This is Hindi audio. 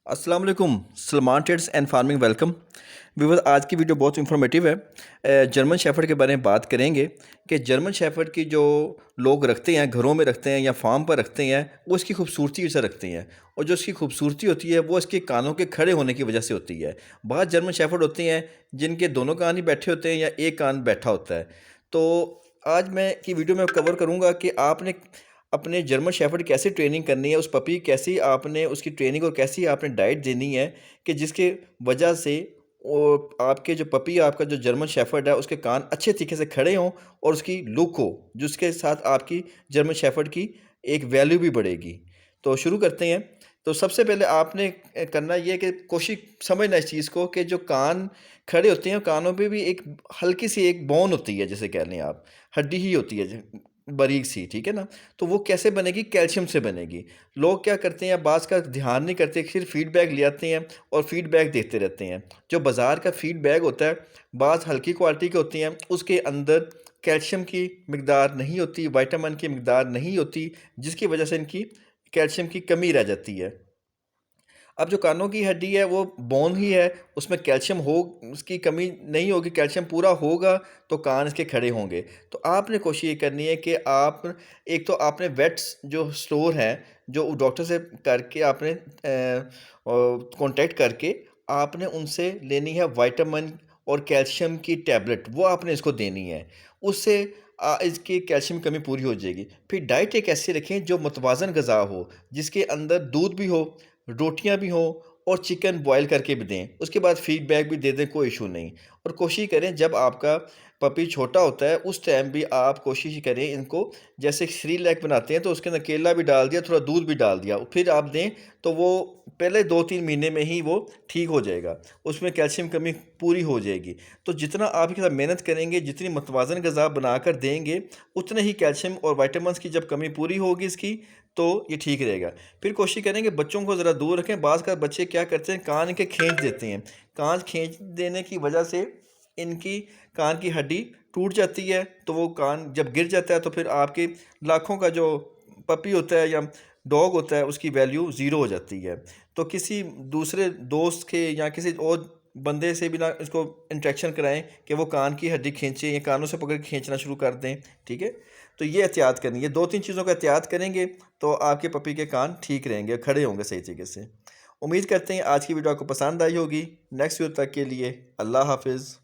अस्सलाम वालेकुम। Salman trades and farming welcome viewers. आज की वीडियो बहुत इंफॉर्मेटिव है। जर्मन शेफर्ड के बारे में बात करेंगे कि जर्मन शेफर्ड की जो लोग रखते हैं, घरों में रखते हैं या फार्म पर रखते हैं, वो इसकी खूबसूरती से रखते हैं। और जो इसकी खूबसूरती होती है वो इसके कानों के खड़े होने की वजह से होती है। बहुत जर्मन शेफर्ड होते हैं जिनके दोनों कान ही बैठे होते हैं या एक कान बैठा होता है। तो आज मैं की वीडियो में कवर करूँगा कि आपने अपने जर्मन शेफर्ड कैसे ट्रेनिंग करनी है, उस पपी कैसी आपने उसकी ट्रेनिंग और कैसी आपने डाइट देनी है कि जिसके वजह से वो आपके जो पपी आपका जो जर्मन शेफर्ड है उसके कान अच्छे तरीके से खड़े हों और उसकी लुक हो, जिसके साथ आपकी जर्मन शेफर्ड की एक वैल्यू भी बढ़ेगी। तो शुरू करते हैं। तो सबसे पहले आपने करना ये है कि कोशिश समझना इस चीज़ को कि जो कान खड़े होते हैं कानों पे भी एक हल्की सी एक बोन होती है, जैसे कह लें आप, हड्डी ही होती है बारीक सी, ठीक है ना। तो वो कैसे बनेगी? कैल्शियम से बनेगी। लोग क्या करते हैं, बाज़ का ध्यान नहीं करते, सिर्फ फीडबैक ले आते हैं और फीडबैक देते रहते हैं। जो बाज़ार का फीडबैक होता है बाज़ हल्की क्वालिटी के होती हैं, उसके अंदर कैल्शियम की मकदार नहीं होती, विटामिन की मकदार नहीं होती, जिसकी वजह से इनकी कैल्शियम की कमी रह जाती है। अब जो कानों की हड्डी है वो बोन ही है, उसमें कैल्शियम हो, उसकी कमी नहीं होगी, कैल्शियम पूरा होगा तो कान इसके खड़े होंगे। तो आपने कोशिश ये करनी है कि आप एक तो आपने वेट्स जो स्टोर है, जो डॉक्टर से करके आपने कांटेक्ट करके आपने उनसे लेनी है विटामिन और कैल्शियम की टैबलेट, वो आपने इसको देनी है। उससे इसकी कैल्शियम कमी पूरी हो जाएगी। फिर डाइट एक ऐसी रखें जो मुतवाज़न ग़िज़ा हो, जिसके अंदर दूध भी हो, रोटियां भी हों और चिकन बॉयल करके भी दें। उसके बाद फीडबैक भी दे दें, कोई इशू नहीं। और कोशिश करें जब आपका पपी छोटा होता है उस टाइम भी आप कोशिश करें इनको, जैसे सेरेलैक बनाते हैं तो उसके अंदर केला भी डाल दिया, थोड़ा दूध भी डाल दिया, फिर आप दें तो वो पहले 2-3 महीने में ही वो ठीक हो जाएगा, उसमें कैल्शियम कमी पूरी हो जाएगी। तो जितना आप इसके साथ मेहनत करेंगे, जितनी मुतवाज़न ग़िज़ा बनाकर देंगे, उतने ही कैल्शियम और विटामिन्स की जब कमी पूरी होगी इसकी, तो ये ठीक रहेगा। फिर कोशिश करेंगे बच्चों को ज़रा दूर रखें। बाज़ का बच्चे क्या करते हैं, कान इनके खींच देते हैं। कान खींच देने की वजह से इनकी कान की हड्डी टूट जाती है, तो वो कान जब गिर जाता है तो फिर आपके लाखों का जो पपी होता है या डॉग होता है उसकी वैल्यू ज़ीरो हो जाती है। तो किसी दूसरे दोस्त के या किसी और बंदे से भी ना इसको इंटरेक्शन कराएं कि वो कान की हड्डी खींचे या कानों से पकड़ के खींचना शुरू कर दें, ठीक है। तो ये एहतियात करनी है, 2-3 चीज़ों का एहतियात करेंगे तो आपके पपी के कान ठीक रहेंगे, खड़े होंगे सही तरीके से। उम्मीद करते हैं आज की वीडियो आपको पसंद आई होगी। नेक्स्ट वीडियो तक के लिए अल्लाह हाफिज़।